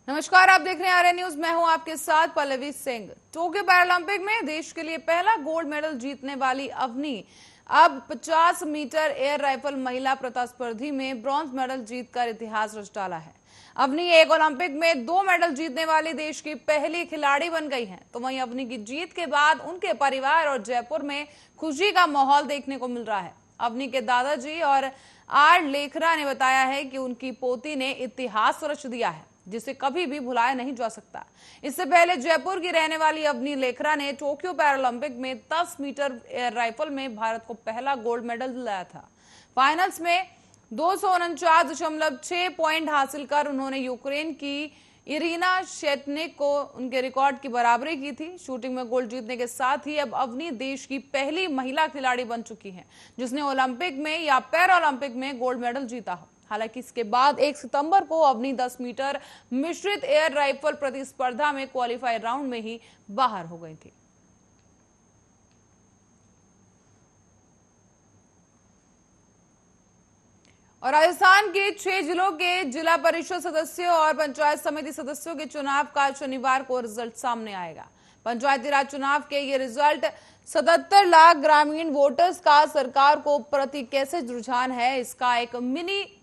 नमस्कार, आप देख रहे हैं आर्य न्यूज। मैं हूं आपके साथ पल्लवी सिंह। टोक्यो पैरालंपिक में देश के लिए पहला गोल्ड मेडल जीतने वाली अवनी अब 50 मीटर एयर राइफल महिला प्रतिस्पर्धी में ब्रॉन्ज मेडल जीतकर इतिहास रच डाला है। अवनी एक ओलंपिक में 2 मेडल जीतने वाली देश की पहली खिलाड़ी बन गई हैं। तो वहीं अवनी की जीत के बाद उनके परिवार और जयपुर में खुशी का माहौल देखने को मिल रहा है। अवनी के दादाजी और आर लेखरा ने बताया है कि उनकी पोती ने इतिहास रच दिया है, जिसे कभी भी भुलाया नहीं जा सकता। इससे पहले जयपुर की रहने वाली अवनी लेखरा ने टोक्यो पैरालंपिक में 10 मीटर एयर राइफल में भारत को पहला गोल्ड मेडल दिलाया था। फाइनल्स में 249.6 पॉइंट हासिल कर उन्होंने यूक्रेन की इरीना शेटनिक को उनके रिकॉर्ड की बराबरी की थी। शूटिंग में गोल्ड जीतने के साथ ही अब अवनी देश की पहली महिला खिलाड़ी बन चुकी हैं जिसने ओलंपिक में या पैरा ओलंपिक में गोल्ड मेडल जीता हो। हालांकि इसके बाद 1 सितंबर को अवनी 10 मीटर मिश्रित एयर राइफल प्रतिस्पर्धा में क्वालिफाई राउंड में ही बाहर हो गई थी। और राजस्थान के 6 जिलों के जिला परिषद सदस्यों और पंचायत समिति सदस्यों के चुनाव का शनिवार को रिजल्ट सामने आएगा। पंचायती राज चुनाव के ये रिजल्ट 77 लाख ग्रामीण वोटर्स का सरकार को प्रति कैसे रुझान है, इसका एक मिनी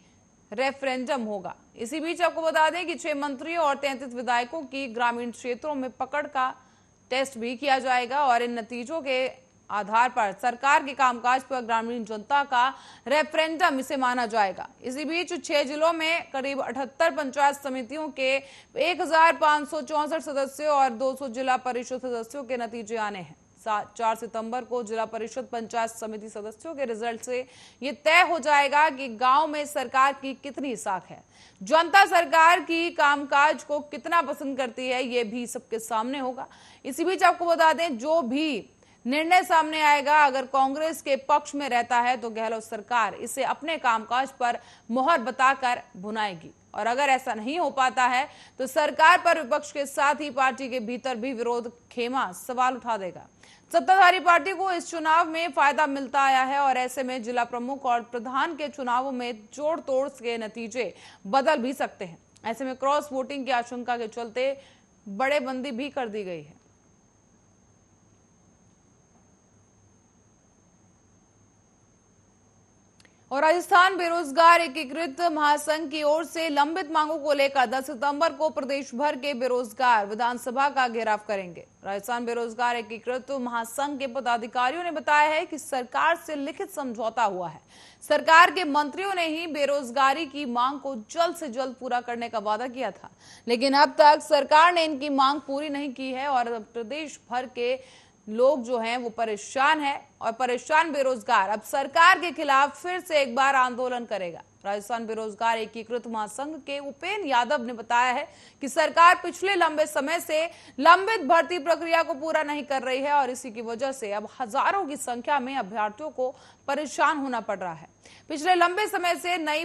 रेफरेंडम होगा। इसी बीच आपको बता दें कि 6 मंत्रियों और 33 विधायकों की ग्रामीण क्षेत्रों में पकड़ का टेस्ट भी किया जाएगा और इन नतीजों के आधार पर सरकार के कामकाज पर ग्रामीण जनता का रेफरेंडम इसे माना जाएगा। इसी बीच 6 जिलों में करीब 78 पंचायत समितियों के 1564 सदस्यों और 200 जिला परिषद सदस्यों के नतीजे आने हैं। 4 सितंबर को जिला परिषद पंचायत समिति सदस्यों के रिजल्ट से ये तय हो जाएगा कि गांव में सरकार की कितनी साख है, जनता सरकार की कामकाज को कितना पसंद करती है, ये भी सबके सामने होगा। इसी बीच आपको बता दें, जो भी निर्णय सामने आएगा, अगर कांग्रेस के पक्ष में रहता है तो गहलोत सरकार इसे अपने कामकाज पर मोहर बताकर भुनाएगी और अगर ऐसा नहीं हो पाता है तो सरकार पर विपक्ष के साथ ही पार्टी के भीतर भी विरोध खेमा सवाल उठा देगा। सत्ताधारी पार्टी को इस चुनाव में फायदा मिलता आया है और ऐसे में जिला प्रमुख और प्रधान के चुनावों में जोड़ तोड़ के नतीजे बदल भी सकते हैं। ऐसे में क्रॉस वोटिंग की आशंका के चलते बड़े बंदी भी कर दी गई है। और राजस्थान बेरोजगार एकीकृत महासंघ की ओर से लंबित मांगों को लेकर 10 सितंबर को प्रदेश भर के बेरोजगार विधानसभा का घेराव करेंगे। राजस्थान बेरोजगार एकीकृत महासंघ के पदाधिकारियों ने बताया है कि सरकार से लिखित समझौता हुआ है। सरकार के मंत्रियों ने ही बेरोजगारी की मांग को जल्द से जल्द पूरा करने का वादा किया था, लेकिन अब तक सरकार ने इनकी मांग पूरी नहीं की है और प्रदेश भर के लोग जो हैं वो परेशान है और परेशान बेरोजगार अब सरकार के खिलाफ फिर से एक बार आंदोलन करेगा। राजस्थान बेरोजगार एकीकृत महासंघ के उपेंद्र यादव ने बताया है कि सरकार पिछले लंबे समय से लंबित भर्ती प्रक्रिया को पूरा नहीं कर रही है और इसी की वजह से अब हजारों की संख्या में अभ्यर्थियों को परेशान होना पड़ रहा है। पिछले लंबे समय से नई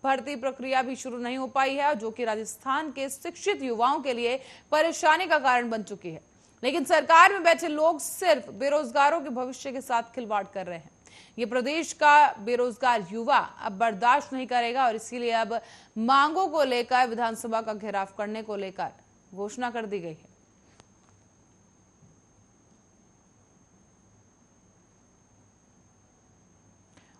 भर्ती प्रक्रिया भी शुरू नहीं हो पाई है, जो कि राजस्थान के शिक्षित युवाओं के लिए परेशानी का कारण बन चुकी है। लेकिन सरकार में बैठे लोग सिर्फ बेरोजगारों के भविष्य के साथ खिलवाड़ कर रहे हैं। ये प्रदेश का बेरोजगार युवा अब बर्दाश्त नहीं करेगा और इसीलिए अब मांगों को लेकर विधानसभा का घेराव करने को लेकर घोषणा कर दी गई है।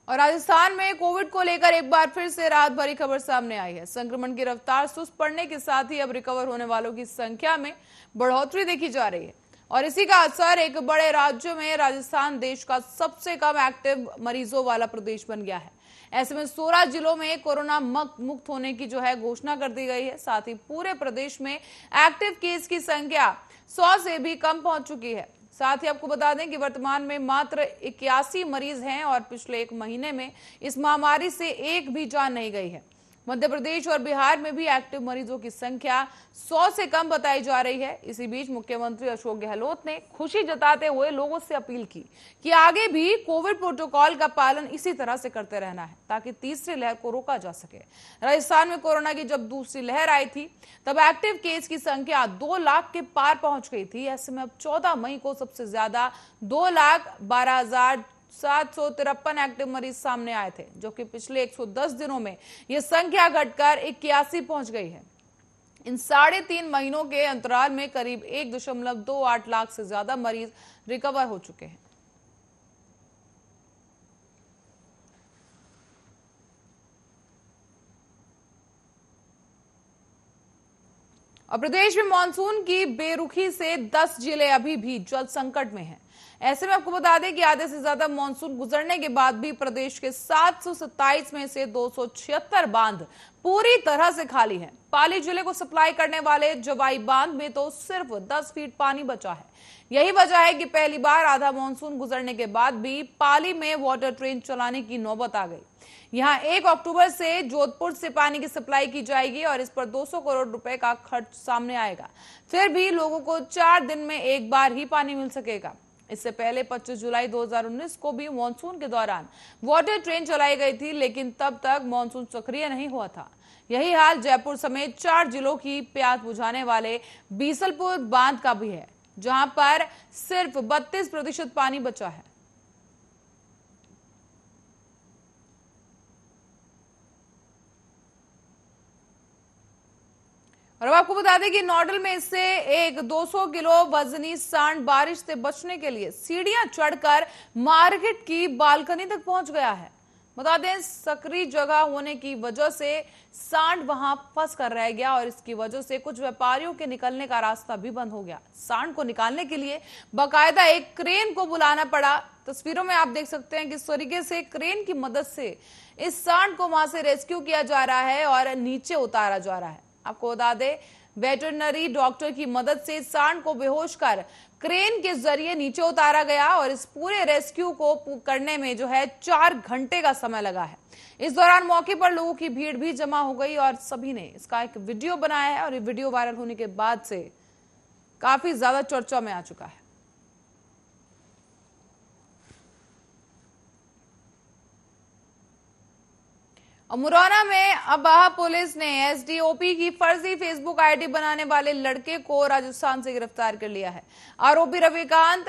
और राजस्थान में कोविड को लेकर एक बार फिर से राहत भरी खबर सामने आई है। संक्रमण की रफ्तार सुस्त पड़ने के साथ ही अब रिकवर होने वालों की संख्या में बढ़ोतरी देखी जा रही है और इसी का असर एक बड़े राज्यों में राजस्थान देश का सबसे कम एक्टिव मरीजों वाला प्रदेश बन गया है। ऐसे में 16 जिलों में कोरोना मुक्त होने की जो है घोषणा कर दी गई है। साथ ही पूरे प्रदेश में एक्टिव केस की संख्या 100 से भी कम पहुंच चुकी है। साथ ही आपको बता दें कि वर्तमान में मात्र 81 मरीज हैं और पिछले 1 महीने में इस महामारी से एक भी जान नहीं गई है। मध्य प्रदेश और बिहार में भी एक्टिव मरीजों की संख्या 100 से कम बताई जा रही है। इसी बीच मुख्यमंत्री अशोक गहलोत ने खुशी जताते हुए लोगों से अपील की कि आगे भी कोविड प्रोटोकॉल का पालन इसी तरह से करते रहना है ताकि तीसरी लहर को रोका जा सके। राजस्थान में कोरोना की जब दूसरी लहर आई थी तब एक्टिव केस की संख्या 2 लाख के पार पहुंच गई थी। ऐसे में अब 14 मई को सबसे ज्यादा 2,12,753 एक्टिव मरीज सामने आए थे, जो कि पिछले 110 दिनों में यह संख्या घटकर 81 पहुंच गई है। इन 3.5 महीनों के अंतराल में करीब 1.28 लाख से ज्यादा मरीज रिकवर हो चुके हैं। और प्रदेश में मानसून की बेरुखी से 10 जिले अभी भी जल संकट में हैं। ऐसे में आपको बता दें कि आधे से ज्यादा मानसून गुजरने के बाद भी प्रदेश के 727 में से 276 बांध पूरी तरह से खाली हैं। पाली जिले को सप्लाई करने वाले जवाई बांध में तो सिर्फ 10 फीट पानी बचा है। यही वजह है कि पहली बार आधा मानसून गुजरने के बाद भी पाली में वाटर ट्रेन चलाने की नौबत आ गई। यहां 1 अक्टूबर से जोधपुर से पानी की सप्लाई की जाएगी और इस पर 200 करोड़ रुपए का खर्च सामने आएगा। फिर भी लोगों को 4 दिन में एक बार ही पानी मिल सकेगा। इससे पहले 25 जुलाई 2019 को भी मानसून के दौरान वाटर ट्रेन चलाई गई थी, लेकिन तब तक मानसून सक्रिय नहीं हुआ था। यही हाल जयपुर समेत 4 जिलों की प्यास बुझाने वाले बीसलपुर बांध का भी है, जहां पर सिर्फ 32% पानी बचा है। और अब आपको बता दें कि नोडल में से एक 200 किलो वजनी सांड बारिश से बचने के लिए सीढ़ियां चढ़कर मार्केट की बालकनी तक पहुंच गया है। बता दें, सकरी जगह होने की वजह से सांड वहां फंस कर रह गया और इसकी वजह से कुछ व्यापारियों के निकलने का रास्ता भी बंद हो गया। सांड को निकालने के लिए बाकायदा एक क्रेन को बुलाना पड़ा। तस्वीरों में आप देख सकते हैं किस तरीके से क्रेन की मदद से इस सांड को वहां से रेस्क्यू किया जा रहा है और नीचे उतारा जा रहा है। आपको बता दें, वेटरनरी डॉक्टर की मदद से सांड को बेहोश कर क्रेन के जरिए नीचे उतारा गया और इस पूरे रेस्क्यू को करने में 4 घंटे का समय लगा है। इस दौरान मौके पर लोगों की भीड़ भी जमा हो गई और सभी ने इसका एक वीडियो बनाया है और ये वीडियो वायरल होने के बाद से काफी ज्यादा चर्चा में आ चुका है। मुरैना में अबाहा पुलिस ने एसडीओपी की फर्जी फेसबुक आईडी बनाने वाले लड़के को राजस्थान से गिरफ्तार कर लिया है। आरोपी रविकांत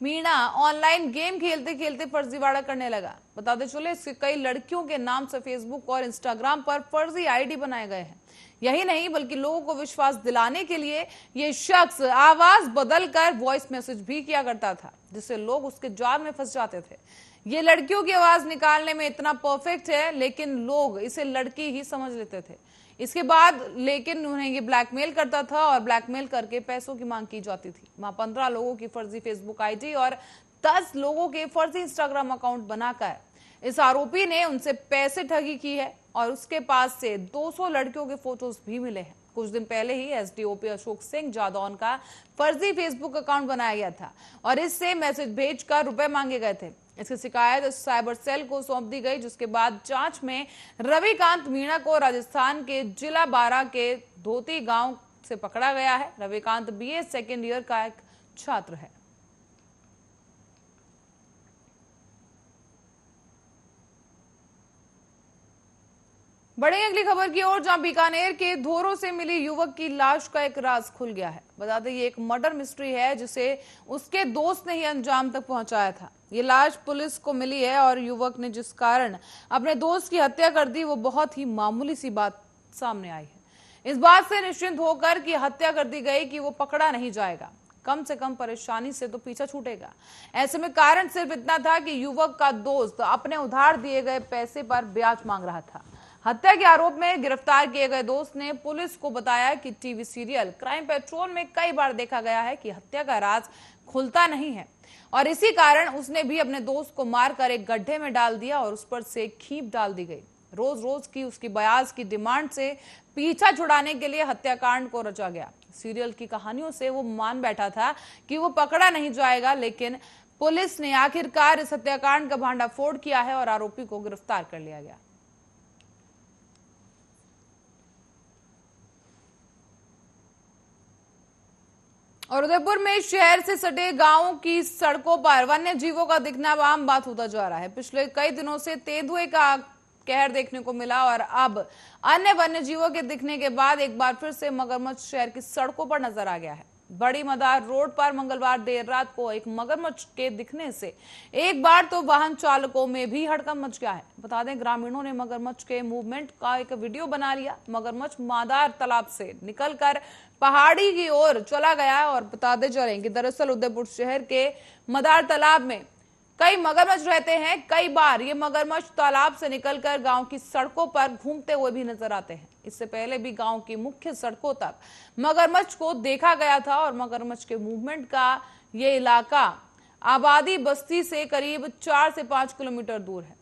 मीणा ऑनलाइन गेम खेलते खेलते फर्जीवाड़ा करने लगा। बताते चले, इसके कई लड़कियों के नाम से फेसबुक और इंस्टाग्राम पर फर्जी आईडी बनाए गए हैं। यही नहीं बल्कि लोगों को विश्वास दिलाने के लिए ये शख्स आवाज बदलकर वॉइस मैसेज भी किया करता था, जिससे लोग उसके जाल में फंस जाते थे। ये लड़कियों की आवाज निकालने में इतना परफेक्ट है, लेकिन लोग इसे लड़की ही समझ लेते थे। इसके बाद लेकिन उन्हें ये ब्लैकमेल करता था और ब्लैकमेल करके पैसों की मांग की जाती थी। वहां 15 लोगों की फर्जी फेसबुक आईडी और 10 लोगों के फर्जी इंस्टाग्राम अकाउंट बनाकर इस आरोपी ने उनसे पैसे ठगी की है और उसके पास से 200 लड़कियों के फोटोज भी मिले हैं। कुछ दिन पहले ही एसडीओपी अशोक सिंह जादौन का फर्जी फेसबुक अकाउंट बनाया गया था और इससे मैसेज भेजकर रुपए मांगे गए थे। इसकी शिकायत साइबर सेल को सौंप दी गई, जिसके बाद जांच में रविकांत मीणा को राजस्थान के जिला बारा के धोती गांव से पकड़ा गया है। रविकांत बीए सेकेंड ईयर का एक छात्र है। बढ़ेंगे अगली खबर की ओर, जहां बीकानेर के धोरों से मिली युवक की लाश का एक राज खुल गया है। बता दें, ये एक मर्डर मिस्ट्री है जिसे उसके दोस्त ने ही अंजाम तक पहुंचाया था। ये लाश पुलिस को मिली है और युवक ने जिस कारण अपने दोस्त की हत्या कर दी, वो बहुत ही मामूली सी बात सामने आई है। इस बात से निश्चिंत होकर कि हत्या कर दी गई कि वो पकड़ा नहीं जाएगा, कम से कम परेशानी से तो पीछा छूटेगा। ऐसे में कारण सिर्फ इतना था कि युवक का दोस्त अपने उधार दिए गए पैसे पर ब्याज मांग रहा था। हत्या के आरोप में गिरफ्तार किए गए दोस्त ने पुलिस को बताया कि टीवी सीरियल क्राइम पेट्रोल में कई बार देखा गया है कि हत्या का राज खुलता नहीं है और इसी कारण उसने भी अपने दोस्त को मारकर एक गड्ढे में डाल दिया और उस पर से खींच डाल दी गई। रोज रोज की उसकी ब्याज की डिमांड से पीछा छुड़ाने के लिए हत्याकांड को रचा गया। सीरियल की कहानियों से वो मान बैठा था कि वो पकड़ा नहीं जाएगा, लेकिन पुलिस ने आखिरकार इस हत्याकांड का भांडाफोड़ किया है और आरोपी को गिरफ्तार कर लिया गया। और उदयपुर में शहर से सटे गांवों की सड़कों पर वन्य जीवों का दिखना आम बात होता जा रहा है। पिछले कई दिनों से तेंदुए का कहर देखने को मिला और अब अन्य वन्य जीवों के दिखने के बाद एक बार फिर से मगरमच्छ शहर की सड़कों पर नजर आ गया है। बड़ी मदार रोड पर मंगलवार देर रात को एक मगरमच्छ के दिखने से एक बार तो वाहन चालकों में भी हड़कंप मच गया है। बता दें, ग्रामीणों ने मगरमच्छ के मूवमेंट का एक वीडियो बना लिया। मगरमच्छ मादार तालाब से निकलकर पहाड़ी की ओर चला गया और बताते चलें कि दरअसल उदयपुर शहर के मदार तालाब में कई मगरमच्छ रहते हैं। कई बार ये मगरमच्छ तालाब से निकलकर गांव की सड़कों पर घूमते हुए भी नजर आते हैं। इससे पहले भी गांव की मुख्य सड़कों तक मगरमच्छ को देखा गया था और मगरमच्छ के मूवमेंट का ये इलाका आबादी बस्ती से करीब 4 से 5 किलोमीटर दूर है।